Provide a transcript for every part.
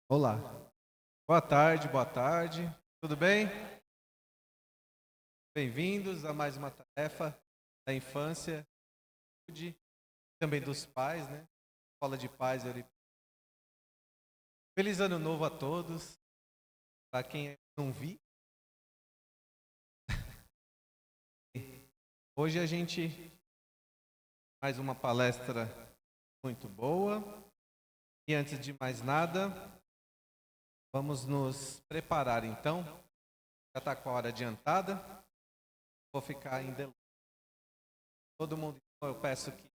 Olá, boa tarde, tudo bem? Bem-vindos a mais uma tarefa da infância, também dos pais, né? Escola de Pais. Feliz Ano Novo a todos, para quem não vi. Hoje a gente mais uma palestra muito boa e antes de mais nada, vamos nos preparar então. Já está com a hora adiantada, vou ficar em delongas. Todo mundo, eu peço que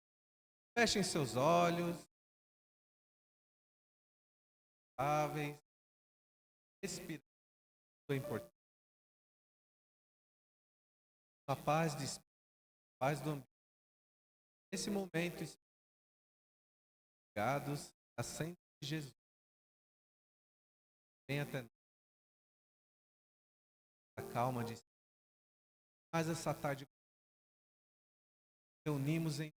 fechem seus olhos, respirem, é importante. A paz de espírito, a paz do ambiente. Nesse momento, ligados a sempre Jesus. Vem até nós, a calma de mas essa tarde reunimos em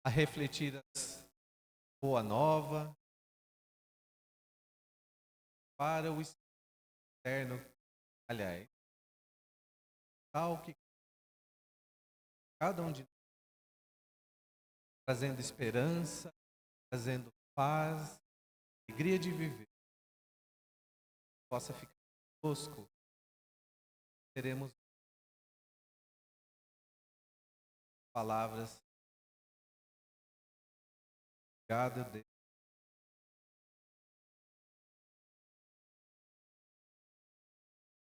a refletir as boa nova para o externo, aliás, tal que cada um de nós trazendo esperança, trazendo paz, alegria de viver, possa ficar conosco, teremos palavras. Obrigado, Deus.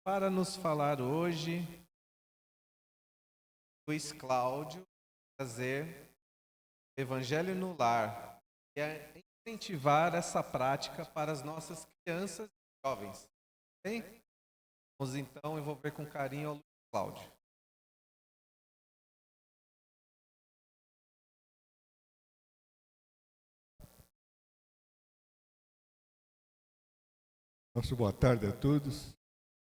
Para nos falar hoje, Luiz Cláudio, trazer Evangelho no Lar, que é incentivar essa prática para as nossas crianças e jovens. Ok? Vamos então envolver com carinho ao Luiz Cláudio. Nossa boa tarde a todos,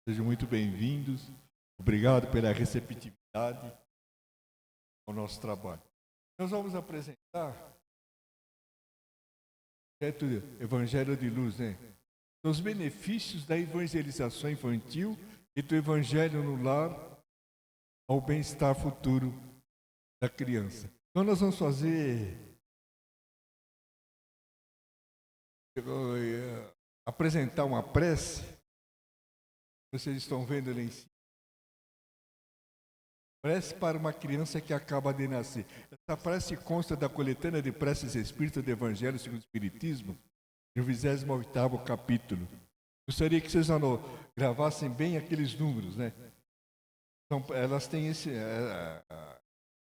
sejam muito bem-vindos, obrigado pela receptividade ao nosso trabalho. Nós vamos apresentar o Evangelho de Luz, né? Os benefícios da evangelização infantil e do Evangelho no lar ao bem-estar futuro da criança. Então nós vamos apresentar uma prece. Vocês estão vendo ali em cima. Prece para uma criança que acaba de nascer. Essa prece consta da coletânea de preces espíritas do Evangelho segundo o Espiritismo, no 28º capítulo. Gostaria que vocês gravassem bem aqueles números, né? Então, elas têm essa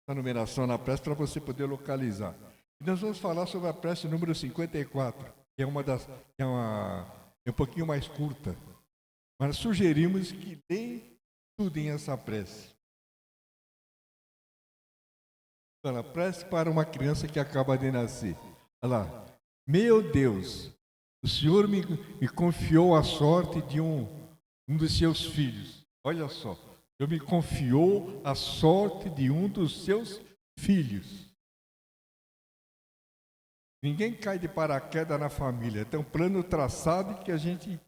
numeração na prece para você poder localizar. E nós vamos falar sobre a prece número 54, que é um pouquinho mais curta. Mas sugerimos que estudem essa prece. Então, a prece para uma criança que acaba de nascer. Olha lá. Meu Deus, o Senhor me confiou a sorte de um dos seus filhos. Olha só, o Senhor me confiou a sorte de um dos seus filhos. Ninguém cai de paraquedas na família. Tem um plano traçado que a gente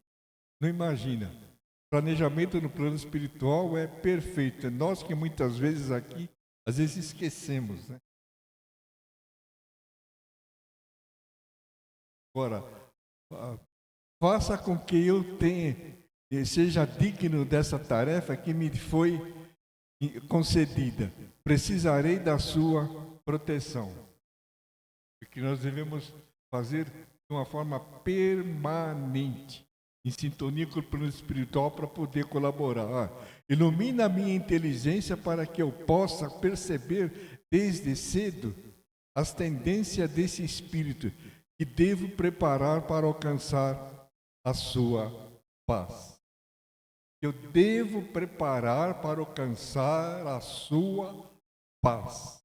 não imagina. O planejamento no plano espiritual é perfeito. É nós que muitas vezes aqui, às vezes esquecemos, né? Agora, faça com que eu seja digno dessa tarefa que me foi concedida. Precisarei da sua proteção. O que nós devemos fazer de uma forma permanente, em sintonia com o plano espiritual para poder colaborar. Ilumina a minha inteligência para que eu possa perceber desde cedo as tendências desse espírito que devo preparar para alcançar a sua paz. Eu devo preparar para alcançar a sua paz.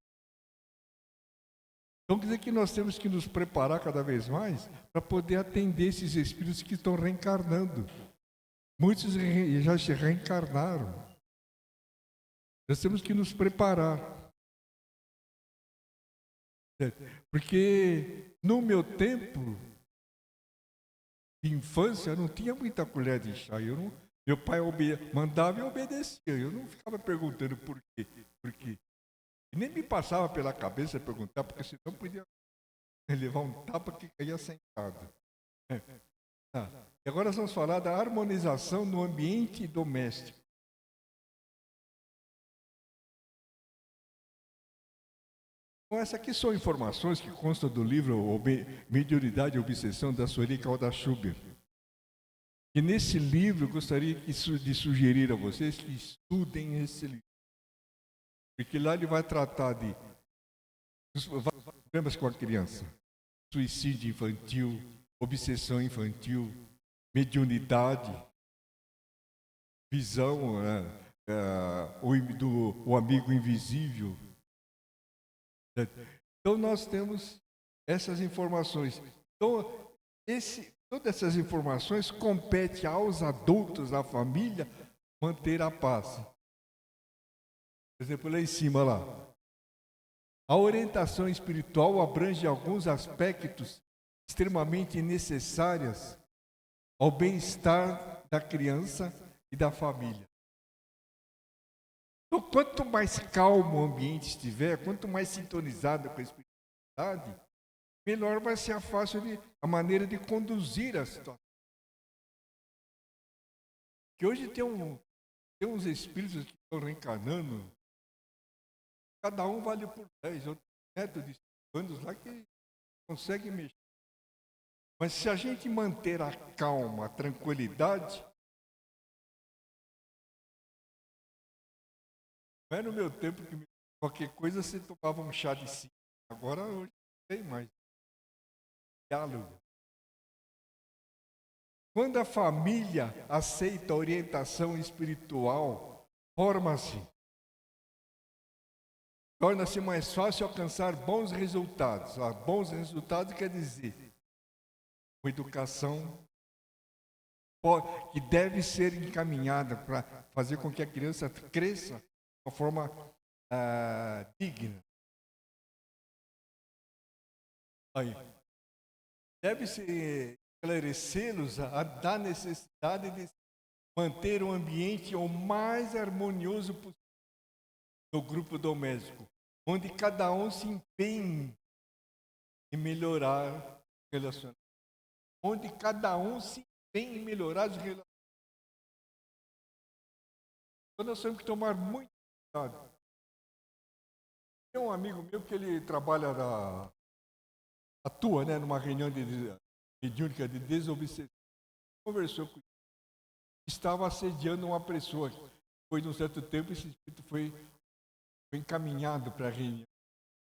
Então quer dizer que nós temos que nos preparar cada vez mais para poder atender esses espíritos que estão reencarnando. Muitos já se reencarnaram. Nós temos que nos preparar. Porque no meu tempo de infância, não tinha muita colher de chá. Meu pai mandava e eu obedecia. Eu não ficava perguntando por quê. Por quê. E nem me passava pela cabeça perguntar, porque senão podia levar um tapa que caía sentado. E agora nós vamos falar da harmonização no ambiente doméstico. Bom, essas aqui são informações que constam do livro Mediunidade e Obsessão, da Sueli Kaldashuber. E nesse livro eu gostaria de sugerir a vocês que estudem esse livro. Porque lá ele vai tratar de problemas com a criança, suicídio infantil, obsessão infantil, mediunidade, visão, o amigo invisível. Então nós temos essas informações. Então, todas essas informações competem aos adultos da família manter a paz. Por exemplo, lá em cima, lá. A orientação espiritual abrange alguns aspectos extremamente necessários ao bem-estar da criança e da família. Então, quanto mais calmo o ambiente estiver, quanto mais sintonizado com a espiritualidade, melhor vai ser a maneira de conduzir a situação. Que hoje tem uns espíritos que estão reencarnando, cada um vale por 10, outro neto de 5 anos lá que consegue mexer. Mas se a gente manter a calma, a tranquilidade, não é no meu tempo que qualquer coisa você tomava um chá de 5. Agora hoje não tem mais. Diálogo. Quando a família aceita a orientação espiritual, torna-se mais fácil alcançar bons resultados. Bons resultados quer dizer uma educação que deve ser encaminhada para fazer com que a criança cresça de uma forma digna. Aí. Deve-se esclarecê-los da necessidade de manter o ambiente o mais harmonioso possível no grupo doméstico, onde cada um se empenhe em melhorar o relacionamento. Onde cada um se empenhe em melhorar os relacionamentos. Então nós temos que tomar muito cuidado. Tem um amigo meu que ele atua numa reunião mediúnica de desobsessão. Conversou com ele. Estava assediando uma pessoa. Depois de um certo tempo, esse espírito foi encaminhado para a reunião.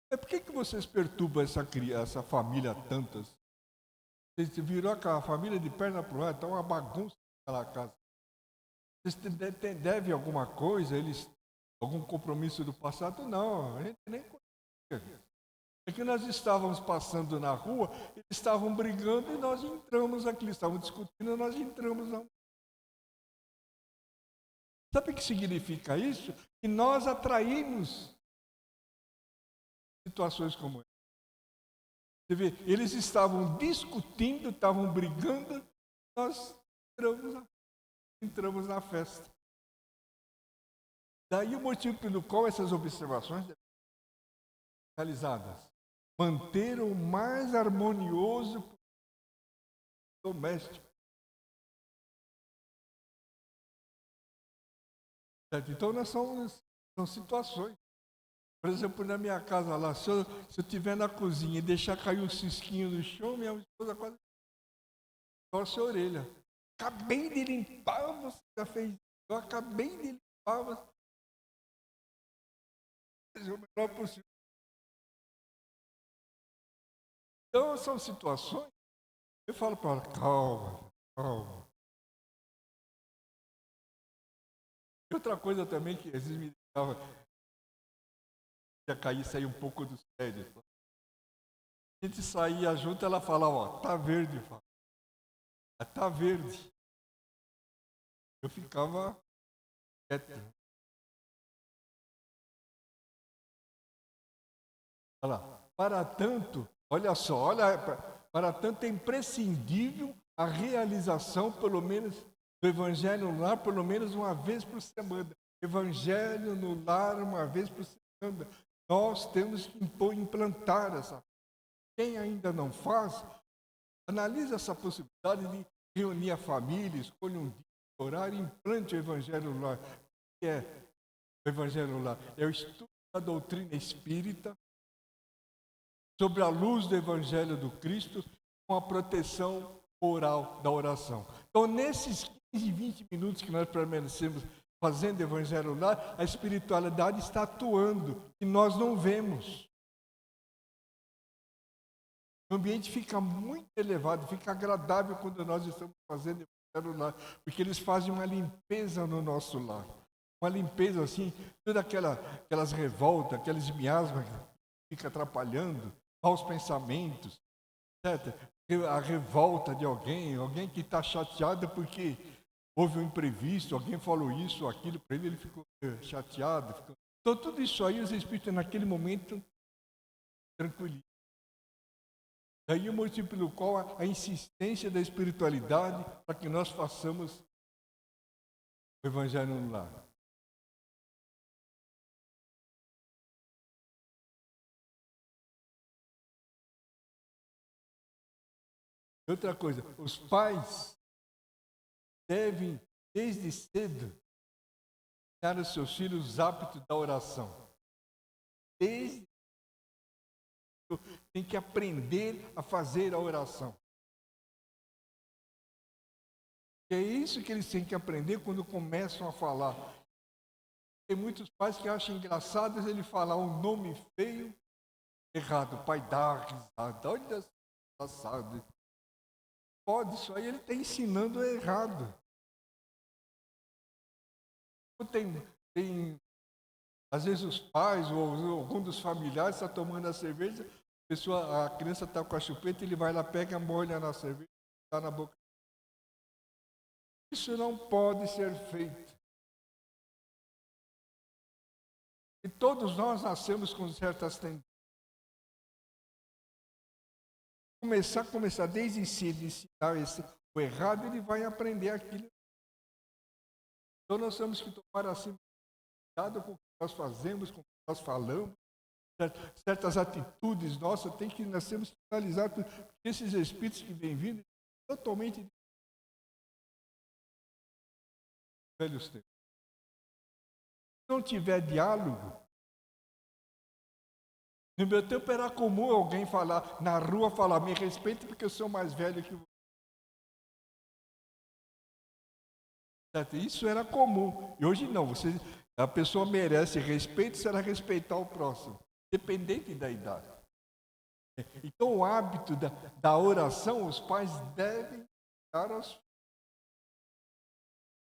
Por que vocês perturbam essa família tantas? Vocês virou a família de perna para o ar, está uma bagunça naquela casa. Vocês devem alguma coisa, algum compromisso do passado? Não, a gente nem conhecia. É que nós estávamos passando na rua, eles estavam brigando e nós entramos aqui. Eles estavam discutindo e nós entramos lá. Sabe o que significa isso? Que nós atraímos situações como essa. Você vê, eles estavam discutindo, estavam brigando, nós entramos na festa. Daí o motivo pelo qual essas observações devem ser realizadas. Manter o mais harmonioso doméstico. Certo? Então, são situações. Por exemplo, na minha casa lá, se eu estiver na cozinha e deixar cair um cisquinho no chão, minha esposa quase torce a orelha. Acabei de limpar, você já fez. Eu acabei de limpar, você fez o melhor possível. Então, são situações. Eu falo para ela, calma, calma. E outra coisa também que às vezes me deixava cair, sair um pouco do sério. A gente saía junto, ela falava, tá verde, tá verde. Eu ficava quieto. Olha lá. Para tanto, Olha só, olha, para tanto é imprescindível a realização, pelo menos, do Evangelho no lar, pelo menos uma vez por semana. Evangelho no lar, uma vez por semana. Nós temos que implantar essa. Quem ainda não faz, analisa essa possibilidade de reunir a família, escolha um dia, orar e implante o Evangelho no lar. O que é o Evangelho no lar? É o estudo da doutrina espírita, sobre a luz do Evangelho do Cristo, com a proteção oral da oração. Então, nesses 15, 20 minutos que nós permanecemos fazendo Evangelho lá, a espiritualidade está atuando e nós não vemos. O ambiente fica muito elevado, fica agradável quando nós estamos fazendo Evangelho lá, porque eles fazem uma limpeza no nosso lar. Uma limpeza assim, todas aquelas revoltas, aqueles miasmas que ficam atrapalhando, maus pensamentos, certo? A revolta de alguém que está chateado porque houve um imprevisto, alguém falou isso ou aquilo para ele, ele ficou chateado. Então, tudo isso aí, os espíritos, naquele momento, tranquilizam. Daí o motivo pelo qual a insistência da espiritualidade para que nós façamos o Evangelho no lar. Outra coisa, os pais devem, desde cedo, ensinar aos seus filhos os hábitos da oração. Desde tem que aprender a fazer a oração. E é isso que eles têm que aprender quando começam a falar. Tem muitos pais que acham engraçado ele falar um nome feio errado. O pai dá risada. Olha só, engraçado. Pode, isso aí ele está ensinando errado. Às vezes os pais ou algum dos familiares está tomando a cerveja, a criança está com a chupeta, ele vai lá, pega, molha na cerveja, está na boca. Isso não pode ser feito. E todos nós nascemos com certas tendências. Começar desde cedo, ensinar o errado, ele vai aprender aquilo. Então nós temos que tomar assim, cuidado com o que nós fazemos, com o que nós falamos, certas atitudes nossas, nós temos que analisar, porque esses espíritos que vêm vindo, totalmente velhos tempos. Se não tiver diálogo, no meu tempo era comum alguém falar, na rua falar, me respeite porque eu sou mais velho que você. Isso era comum. E hoje não, a pessoa merece respeito se ela respeitar o próximo, independente da idade. Então o hábito da oração, os pais devem dar aos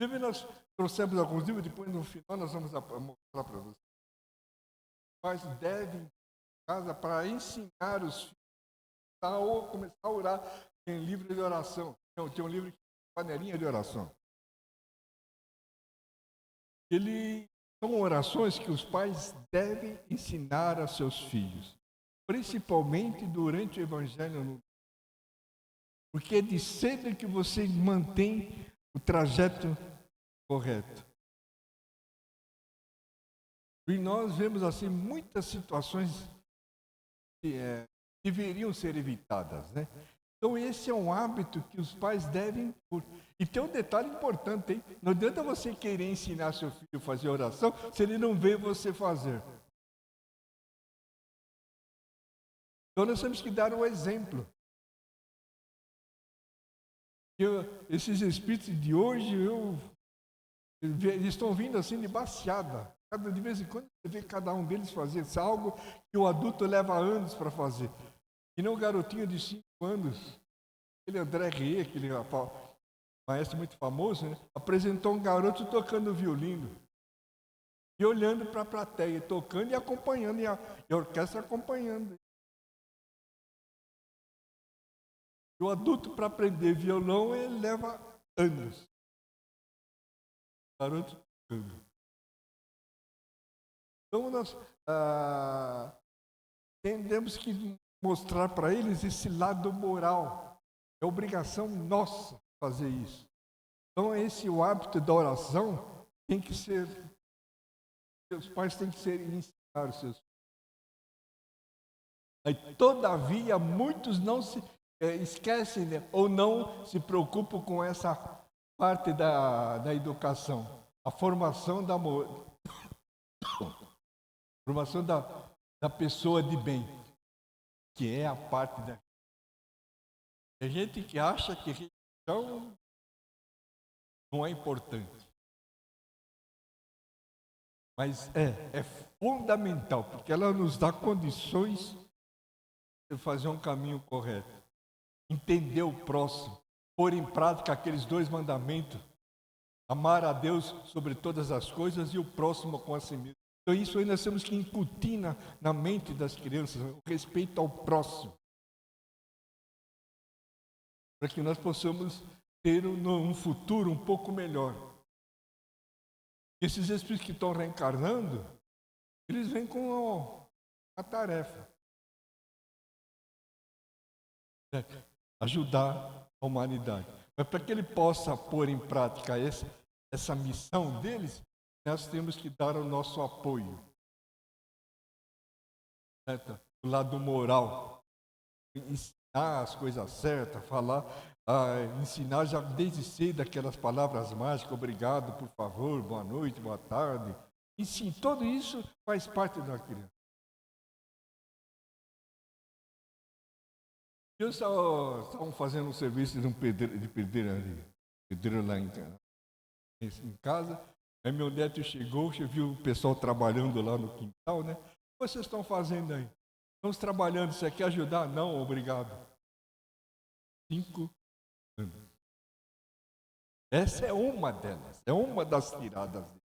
filhos. Nós trouxemos alguns livros, depois no final nós vamos mostrar para vocês. Os pais devem ir para casa para ensinar os filhos a começar a orar. Tem livro de oração, tem um livro que é panelinha de oração. São orações que os pais devem ensinar a seus filhos, principalmente durante o Evangelho, porque é de cedo que você mantém o trajeto correto. E nós vemos assim muitas situações que deveriam ser evitadas, né? Então esse é um hábito que os pais devem. E tem um detalhe importante, hein? Não adianta você querer ensinar seu filho a fazer oração se ele não vê você fazer. Então nós temos que dar um exemplo. Esses espíritos de hoje, eles estão vindo assim de baseada. De vez em quando você vê cada um deles fazer algo que o adulto leva anos para fazer. E não o garotinho de 5 anos. Aquele André Rie, aquele maestro muito famoso, né? Apresentou um garoto tocando violino. E olhando para a plateia, tocando e acompanhando, e a orquestra acompanhando. O adulto, para aprender violão, ele leva anos. O garoto tocando. Então, nós entendemos que mostrar para eles esse lado moral. É obrigação nossa fazer isso. Então, esse o hábito da oração tem que ser, seus pais têm que ser ensinar os seus filhos. Aí, todavia, muitos não se esquecem, né, ou não se preocupam com essa parte da educação, a formação formação da pessoa de bem, que é a parte da. Tem gente que acha que religião não é importante. Mas é fundamental, porque ela nos dá condições de fazer um caminho correto. Entender o próximo, pôr em prática aqueles 2 mandamentos. Amar a Deus sobre todas as coisas e o próximo com a si mesmo. Então isso aí nós temos que incutir na mente das crianças, o respeito ao próximo. Para que nós possamos ter um futuro um pouco melhor. Esses espíritos que estão reencarnando, eles vêm com a tarefa. Ajudar a humanidade. Mas para que ele possa pôr em prática essa missão deles, nós temos que dar o nosso apoio. Certo? O lado moral. Ensinar as coisas certas, falar, ensinar já desde cedo aquelas palavras mágicas, obrigado, por favor, boa noite, boa tarde. Ensino, tudo isso faz parte da criança. Eu estava fazendo um serviço de pedreiro lá em casa. Aí meu neto chegou, viu o pessoal trabalhando lá no quintal, né? O que vocês estão fazendo aí? Estamos trabalhando, você quer ajudar? Não, obrigado. 5 anos. Essa é uma delas, é uma das tiradas dele.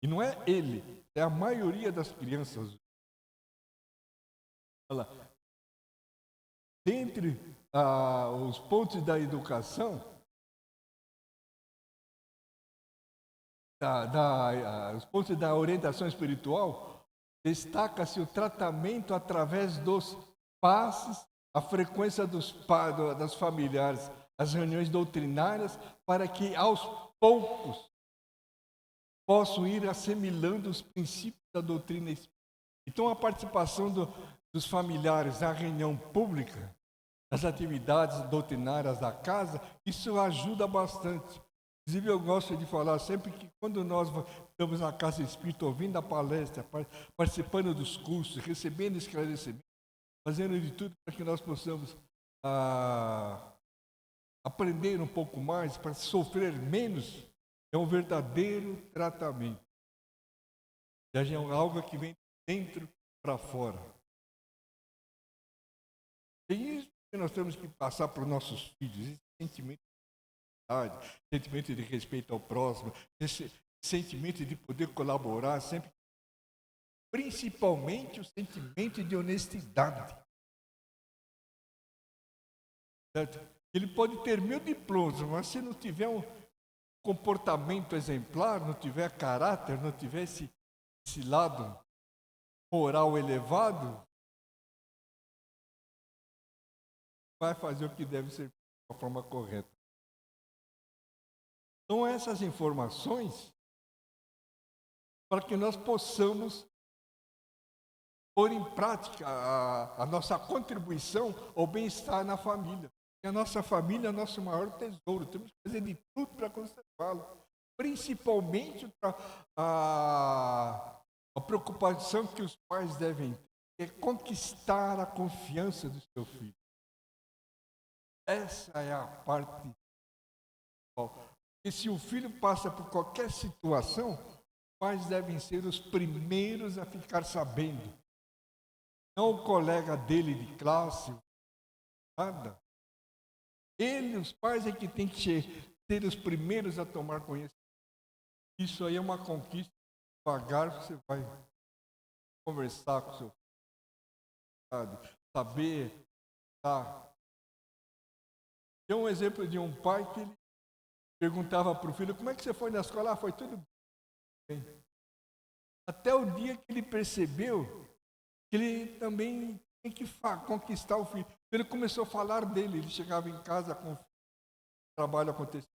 E não é ele, é a maioria das crianças. Olha lá. Dentre os pontos da educação, os pontos da orientação espiritual, destaca-se o tratamento através dos passes, a frequência das familiares, as reuniões doutrinárias, para que aos poucos possam ir assimilando os princípios da doutrina espírita. Então, a participação dos familiares na reunião pública, nas atividades doutrinárias da casa, isso ajuda bastante. Inclusive, eu gosto de falar sempre que quando nós estamos na casa espírita, ouvindo a palestra, participando dos cursos, recebendo esclarecimento, fazendo de tudo para que nós possamos aprender um pouco mais, para sofrer menos, é um verdadeiro tratamento. É algo que vem de dentro para fora. É isso que nós temos que passar para os nossos filhos, esse sentimento de verdade, sentimento de respeito ao próximo, esse sentimento de poder colaborar sempre, principalmente o sentimento de honestidade. Certo? Ele pode ter 1000 diplomas, mas se não tiver um comportamento exemplar, não tiver caráter, não tiver esse lado moral elevado, vai fazer o que deve ser de uma forma correta. Então, essas informações, para que nós possamos pôr em prática a nossa contribuição ao bem-estar na família. E a nossa família é o nosso maior tesouro, temos que fazer de tudo para conservá-la. Principalmente para a preocupação que os pais devem ter, é conquistar a confiança do seu filho. Essa é a parte. E se o filho passa por qualquer situação, os pais devem ser os primeiros a ficar sabendo. Não o colega dele de classe, nada. Os pais é que tem que ser os primeiros a tomar conhecimento. Isso aí é uma conquista. Devagar você vai conversar com o seu filho, saber. Tem um exemplo de um pai que ele perguntava para o filho, como é que você foi na escola? Ah, foi tudo bem. Até o dia que ele percebeu que ele também tem que conquistar o filho. Ele começou a falar dele, ele chegava em casa com o trabalho acontecendo.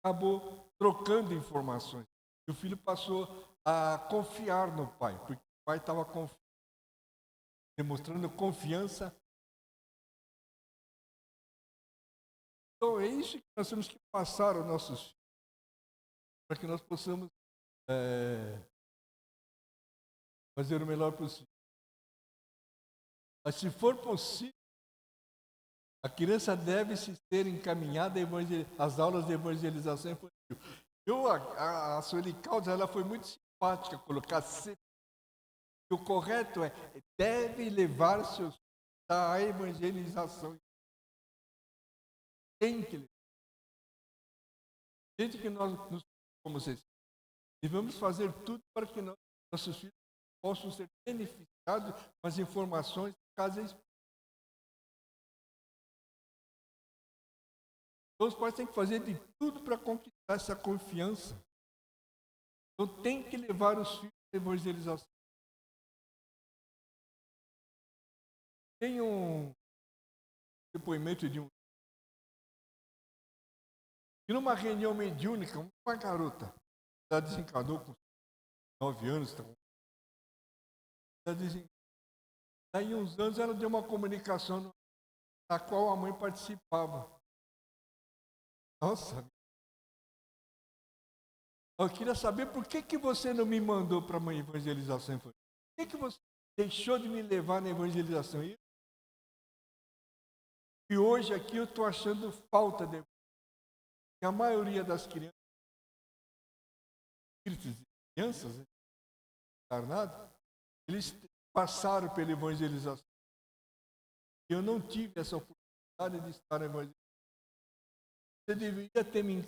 Acabou trocando informações. E o filho passou a confiar no pai, porque o pai estava demonstrando confiança. Então é isso que nós temos que passar aos nossos filhos, para que nós possamos fazer o melhor possível. Mas se for possível, a criança deve ser encaminhada às aulas de evangelização infantil. A Sueli Caldas, ela foi muito simpática colocar sempre. O correto deve levar seus filhos à evangelização. Tem que levar. Desde que nós, como vocês, devemos fazer tudo para que nossos filhos possam ser beneficiados com as informações de casa espírita. Então, os pais têm que fazer de tudo para conquistar essa confiança. Então, tem que levar os filhos à evangelização. Tem um depoimento de e numa reunião mediúnica, uma garota, ela desencarnou com 9 anos, daí uns anos ela deu uma comunicação na qual a mãe participava. Nossa, eu queria saber por que você não me mandou para uma evangelização infantil? Por que você deixou de me levar na evangelização? E hoje aqui eu estou achando falta de a maioria das crianças encarnadas, eles passaram pela evangelização. Eu não tive essa oportunidade de estar na evangelização. Você deveria ter me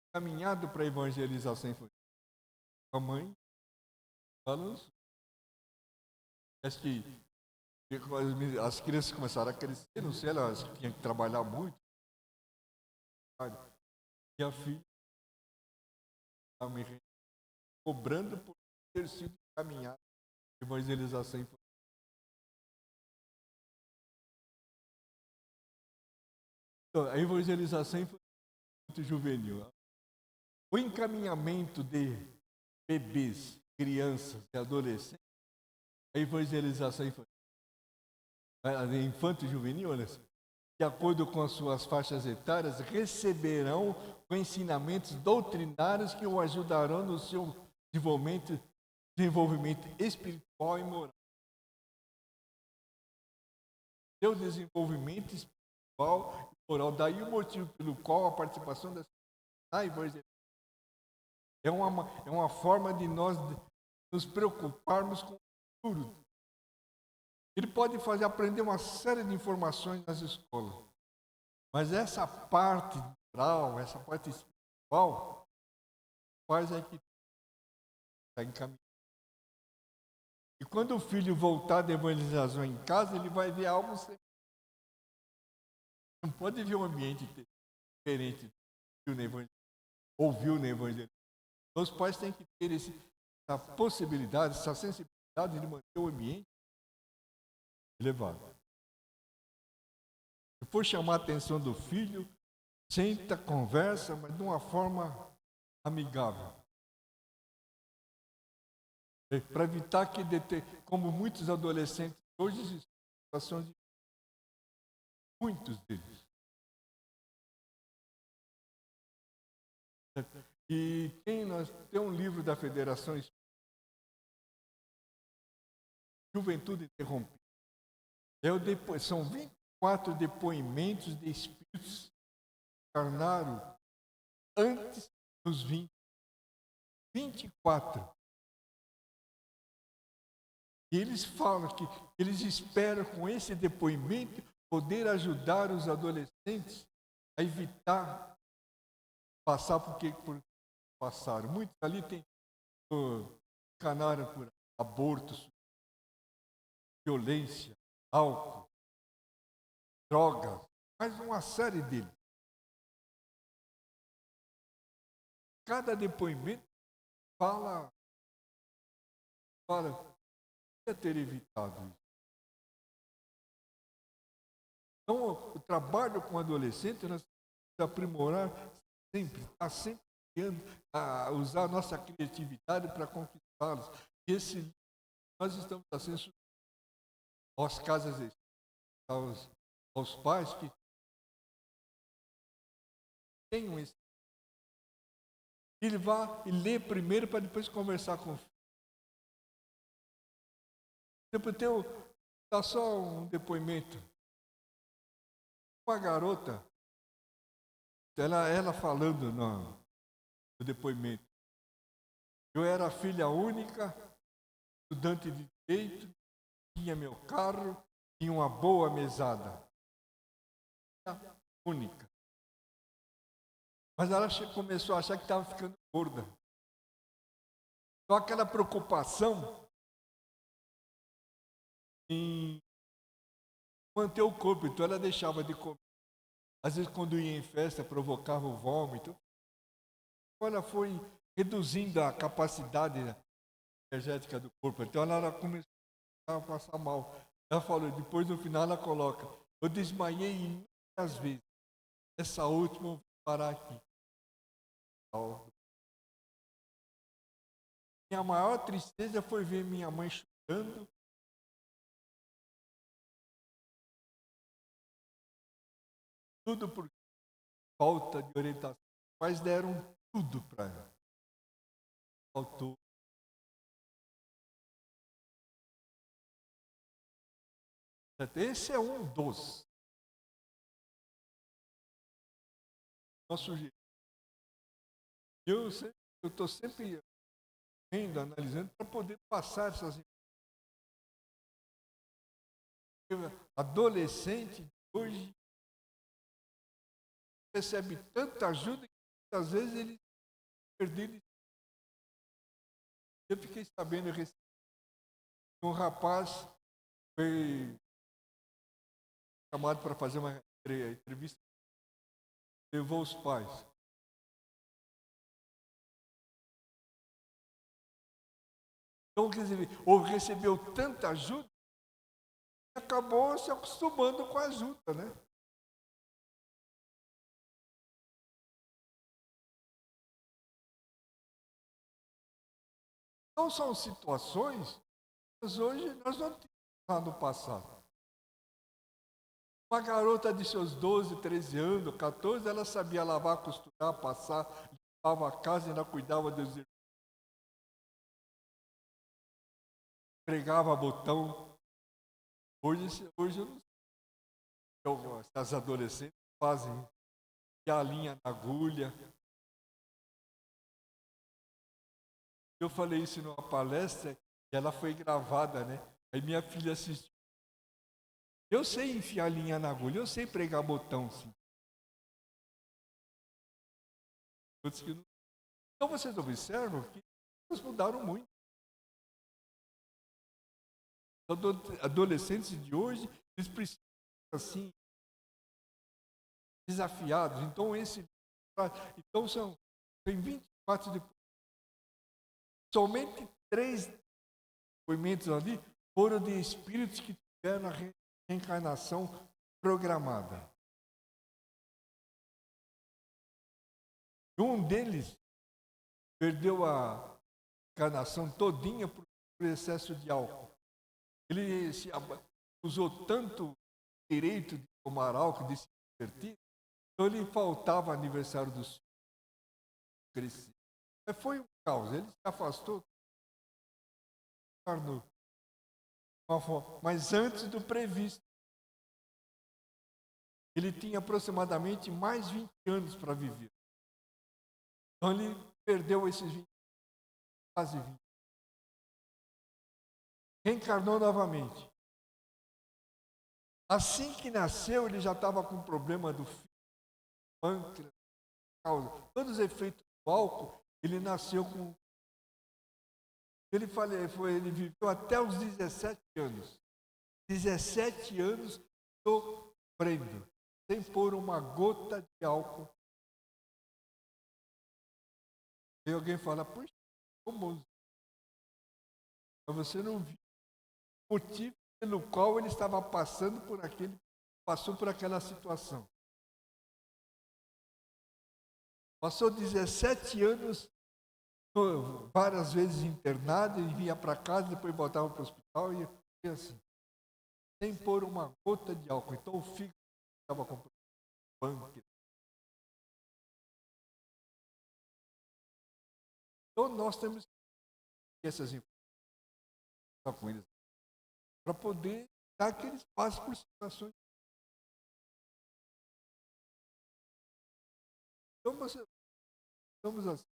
encaminhado para a evangelização infantil. A mãe balançou. Acho que as crianças começaram a crescer, não sei, elas tinham que trabalhar muito. E a filha estava me cobrando por ter sido encaminhada para a evangelização infantil. Então, a evangelização infantil juvenil. O encaminhamento de bebês, crianças e adolescentes, a evangelização infanto-juvenil, de acordo com as suas faixas etárias, receberão ensinamentos doutrinários que o ajudarão no seu desenvolvimento espiritual e moral. Seu desenvolvimento espiritual e moral. Daí o motivo pelo qual a participação na evangelização é uma forma de nós nos preocuparmos com o futuro. Ele pode aprender uma série de informações nas escolas, mas essa parte moral, essa parte espiritual, faz é que está encaminhado. E quando o filho voltar da evangelização em casa, ele vai ver algo semelhante. Não pode ver um ambiente diferente do que ouviu na evangelização. Então, os pais têm que ter essa possibilidade, essa sensibilidade de manter o ambiente elevado. Se for chamar a atenção do filho, senta, conversa, mas de uma forma amigável. Para evitar que, como muitos adolescentes hoje, existem situações de muitos deles. E tem um livro da Federação Juventude Interrompida. São 24 depoimentos de espíritos que encarnaram antes dos 20. 24. E eles falam que eles esperam, com esse depoimento, poder ajudar os adolescentes a evitar passar por passaram. Muitos ali encanaram por abortos, violência, álcool, drogas, mais uma série deles. Cada depoimento fala Fala, podia ter evitado isso. Então, o trabalho com adolescente, nós temos que aprimorar sempre, estar sempre criando, a usar a nossa criatividade para conquistá-los. E nós estamos assim, às casas, aos pais que tenham esse. Ele vá e lê primeiro para depois conversar com o filho. Depois dá só um depoimento. Uma garota, ela falando no depoimento. Eu era filha única, estudante de direito, tinha meu carro, tinha uma boa mesada. Única. Mas ela começou a achar que estava ficando gorda. Então aquela preocupação em manter o corpo, então ela deixava de comer. Às vezes quando ia em festa provocava o vômito. Ela foi reduzindo a capacidade energética do corpo. Então ela começou a passar mal. Ela falou, depois no final ela coloca, eu desmaiei inúmeras vezes. Essa última eu vou parar aqui. Minha maior tristeza foi ver minha mãe chorando. Tudo por falta de orientação. Os pais deram tudo para ela. Faltou. Esse é um dos. Nosso jeito. Eu estou sempre vendo, analisando, para poder passar essas informações. Adolescente hoje recebe tanta ajuda que muitas vezes ele perdeu. Eu fiquei sabendo que um rapaz foi chamado para fazer uma entrevista, levou os pais. Então, quer dizer, ou recebeu tanta ajuda, e acabou se acostumando com a ajuda, né? Então, são situações que hoje nós não tínhamos lá no passado. Uma garota de seus 12, 13 anos, 14, ela sabia lavar, costurar, passar, limpava a casa e ainda cuidava dos irmãos. Pregava botão. Hoje eu não sei se as adolescentes fazem a linha na agulha. Eu falei isso numa palestra e ela foi gravada, né? Aí minha filha assistiu. Eu sei enfiar a linha na agulha, eu sei pregar botão, sim. Então vocês observam que eles mudaram muito. Adolescentes de hoje, eles precisam, assim, desafiados. Então, tem 24 de. Somente 3 depoimentos ali foram de espíritos que tiveram a reencarnação programada. Um deles perdeu a encarnação todinha por excesso de álcool. Ele usou tanto direito de tomar álcool, de se divertir, então ele faltava aniversário dos filhos, crescia. Foi um caos, ele se afastou, mas antes do previsto. Ele tinha aproximadamente mais 20 anos para viver. Então ele perdeu esses 20, quase 20. Reencarnou novamente. Assim que nasceu, ele já estava com problema do pâncreas, todos os efeitos do álcool, ele nasceu com. Ele viveu até os 17 anos. 17 anos sofrendo, sem pôr uma gota de álcool. E alguém fala, puxa, como Mas você não viu o motivo pelo qual ele estava passou por aquela situação. Passou 17 anos, várias vezes internado, e vinha para casa, depois voltava para o hospital e assim, sem pôr uma gota de álcool. Então o fígado estava com pâncreas. Então nós temos que ter essas informações com eles para poder dar aquele espaço por situações. Então você estamos assim,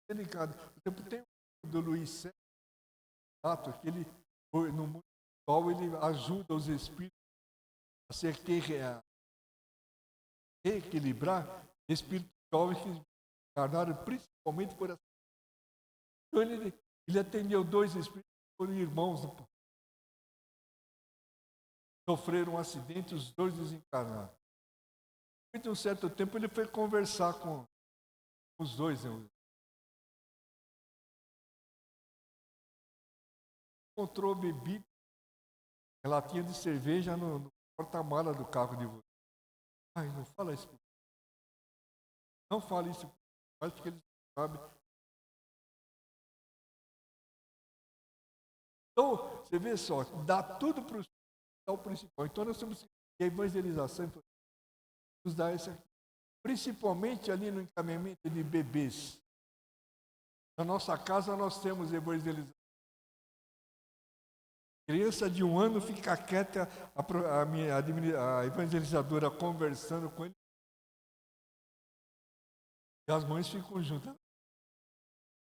delicado. Tem o do Luiz Sérgio, que ele no mundo espiritual ele ajuda os espíritos a se reequilibrar espíritos jovens que encarnaram principalmente por essa. Então ele atendeu 2 espíritos que foram irmãos do pai. Sofreram um acidente, os 2 desencarnaram. Depois de um certo tempo ele foi conversar com os 2. Encontrou bebida, latinha de cerveja no porta-mala do carro de você. Ai, não fala isso. Não fala isso. Acho que eles sabem. Então, você vê só, dá tudo para o principal. Então, nós temos que a evangelização nos dá essa, principalmente ali no encaminhamento de bebês. Na nossa casa, nós temos evangelização. Criança de 1 ano fica quieta, a evangelizadora conversando com ele. E as mães ficam juntas.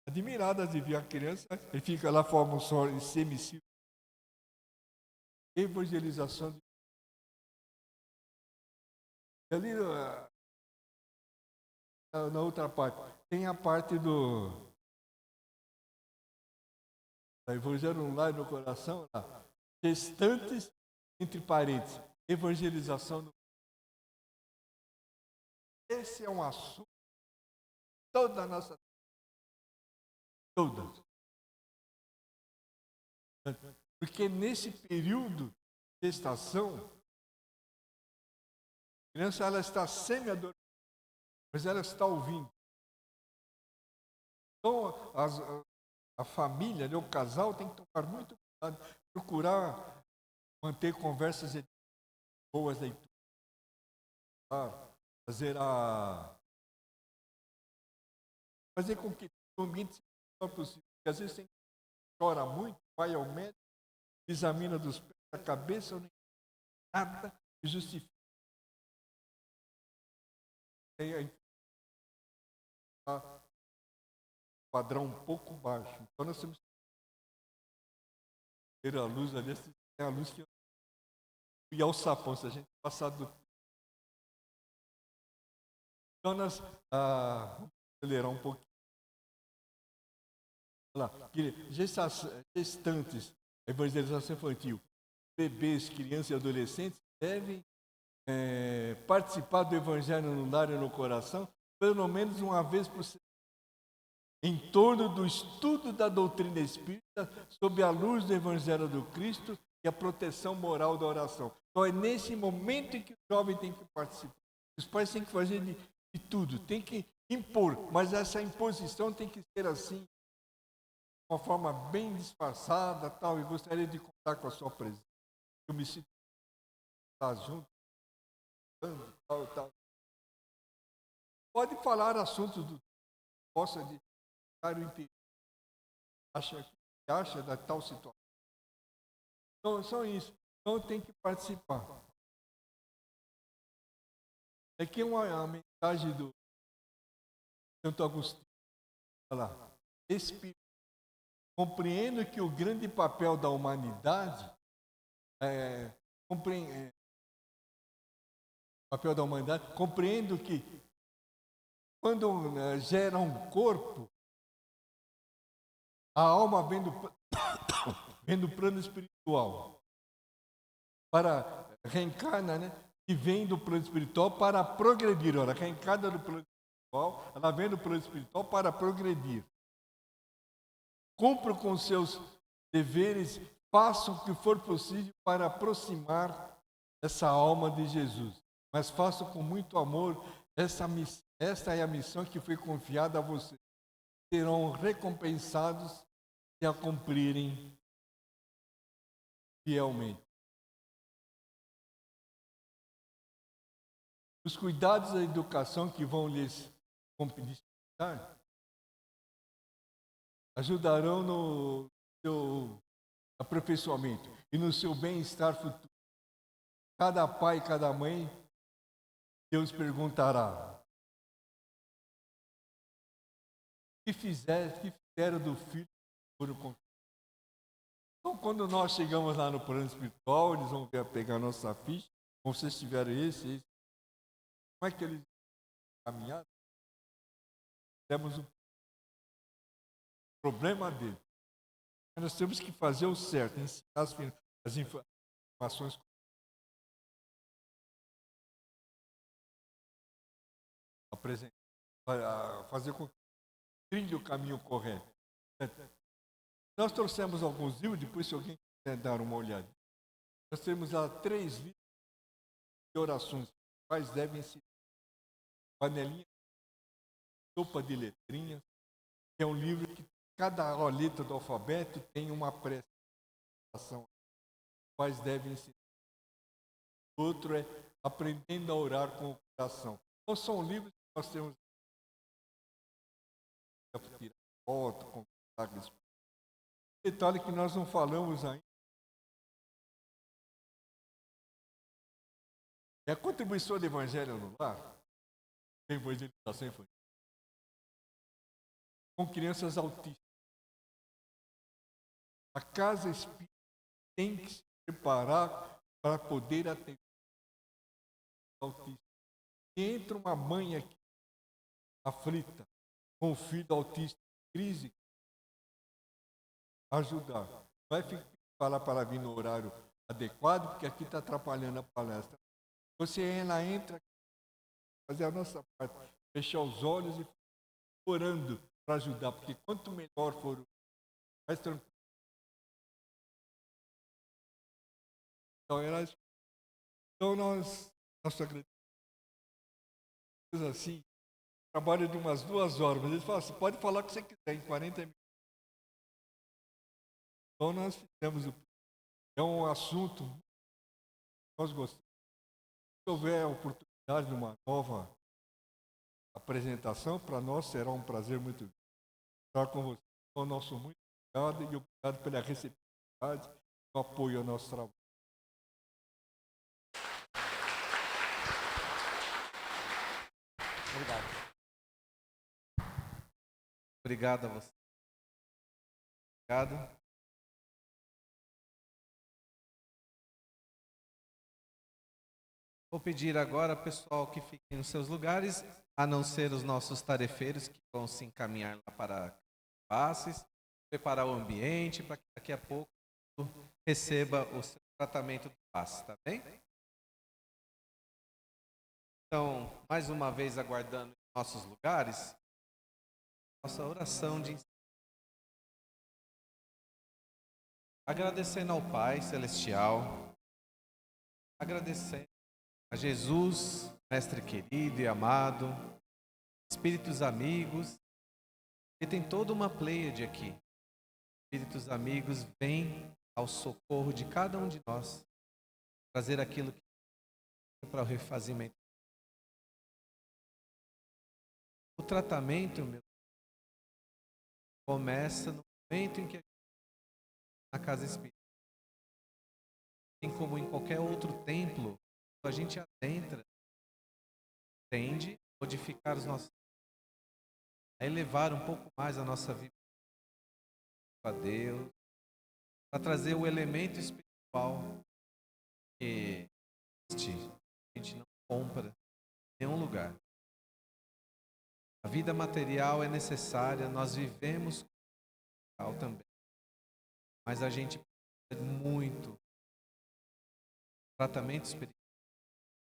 Admiradas de ver a criança, ele fica lá, forma um só em semicírculo. Evangelização. E ali, na outra parte, tem a parte da Evangelho no lar e no coração, lá. Gestantes, entre parênteses, evangelização. Esse é um assunto toda a nossa toda. Porque nesse período de gestação, a criança ela está semi-adolescente, mas ela está ouvindo. Então, a família, né, o casal tem que tomar muito cuidado, procurar manter conversas boas leituras, fazer com que o ambiente seja o melhor possível. Porque às vezes tem chora muito, vai ao médico, examina dos pés da cabeça, nem nada e justifica. O padrão um pouco baixo. Então nós temos que ter a luz ali, é a luz que e ao sapão, se a gente passar do. Então nós vamos acelerar um pouquinho. Olha lá, gestantes, evangelização infantil, bebês, crianças e adolescentes devem participar do Evangelho no lar e no coração, pelo menos uma vez por semana, em torno do estudo da doutrina espírita, sob a luz do Evangelho do Cristo e a proteção moral da oração. Então é nesse momento em que o jovem tem que participar. Os pais têm que fazer de tudo, tem que impor, mas essa imposição tem que ser assim, de uma forma bem disfarçada, tal, e gostaria de contar com a sua presença. Eu me sinto junto, tal. Pode falar assuntos do possa de o impedido. Acha da tal situação. Então, só isso. Então, tem que participar. Aqui é uma mensagem do Santo Agostinho. Olha lá. Espírito. Compreendo que o grande papel da humanidade compreendo que quando gera um corpo, a alma vem do plano espiritual para reencarna, né? E vem do plano espiritual para progredir. Ora, reencarna do plano espiritual, ela vem do plano espiritual para progredir. Cumpre com seus deveres, façam o que for possível para aproximar essa alma de Jesus. Mas façam com muito amor esta é a missão que foi confiada a vocês. Serão recompensados se a cumprirem fielmente. Os cuidados da educação que vão lhes dispensar ajudarão no seu aperfeiçoamento e no seu bem-estar futuro. Cada pai e cada mãe, Deus perguntará: que fizeram do filho que foram conquistados? Então, quando nós chegamos lá no plano espiritual, eles vão pegar a nossa ficha, como vocês tiveram esse. Como é que eles caminharam? Temos um problema dele. Nós temos que fazer o certo, ensinar as informações. Fazer com que trilhe o caminho correto. Nós trouxemos alguns livros, depois se alguém quiser dar uma olhada. Nós temos lá 3 livros de orações, quais devem ser panelinha, sopa de letrinhas, que é um livro que cada letra do alfabeto tem uma prece, quais devem ser. Outro é aprendendo a orar com o coração. Então são livros que nós temos que tirar foto, contar. Detalhe que nós não falamos ainda. É a contribuição do Evangelho no lar, evangelização infantil, com crianças autistas. A casa espírita tem que se preparar para poder atender autistas. Se entra uma mãe aqui, aflita, com o filho autista em crise, ajudar. Vai falar para vir no horário adequado, porque aqui está atrapalhando a palestra. Ela entra, fazer a nossa parte, fechar os olhos e orando para ajudar, porque quanto melhor for, mais tranquilo. Então nós agradecemos assim, trabalho de umas 2 horas, mas eles falam assim, pode falar o que você quiser, em 40 minutos. Então nós fizemos é um assunto que nós gostamos. Se houver a oportunidade de uma nova apresentação, para nós será um prazer muito grande estar com você. Então, nosso muito obrigado e obrigado pela receptividade e o apoio ao nosso trabalho. Obrigado. Obrigado a você. Obrigado. Vou pedir agora, pessoal, que fiquem nos seus lugares, a não ser os nossos tarefeiros que vão se encaminhar lá para passes, preparar o ambiente para que daqui a pouco receba o seu tratamento do passe, tá bem? Então, mais uma vez aguardando em nossos lugares, nossa oração de agradecendo ao Pai Celestial, agradecendo a Jesus, Mestre querido e amado, Espíritos amigos, e tem toda uma pleiade aqui. Espíritos amigos vêm ao socorro de cada um de nós, trazer aquilo que é para o refazimento. O tratamento, meu, começa no momento em que na casa espírita, assim como em qualquer outro templo, a gente adentra, tende a modificar os nossos, a elevar um pouco mais a nossa vida a Deus, para trazer o elemento espiritual que a gente não compra em nenhum lugar. A vida material é necessária, nós vivemos também, mas a gente precisa muito tratamento espiritual,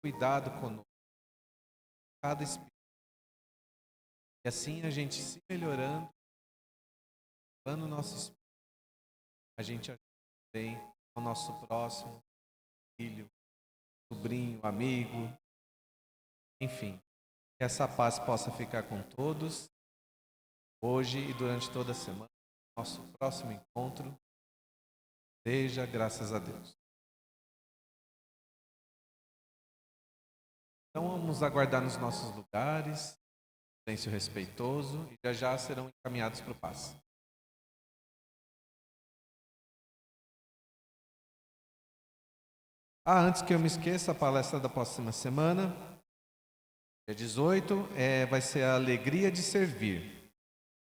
cuidado conosco, cada espírito. E assim a gente se melhorando, levando o nosso espírito a gente ajude bem o nosso próximo, filho, sobrinho, amigo, enfim. Que essa paz possa ficar com todos, hoje e durante toda a semana. Nosso próximo encontro seja graças a Deus. Então vamos aguardar nos nossos lugares, silêncio respeitoso, e já já serão encaminhados para o passe. Antes que eu me esqueça, a palestra da próxima semana, dia 18, vai ser a alegria de servir,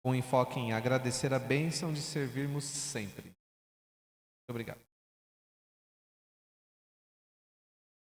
com enfoque em agradecer a bênção de servirmos sempre. Muito obrigado.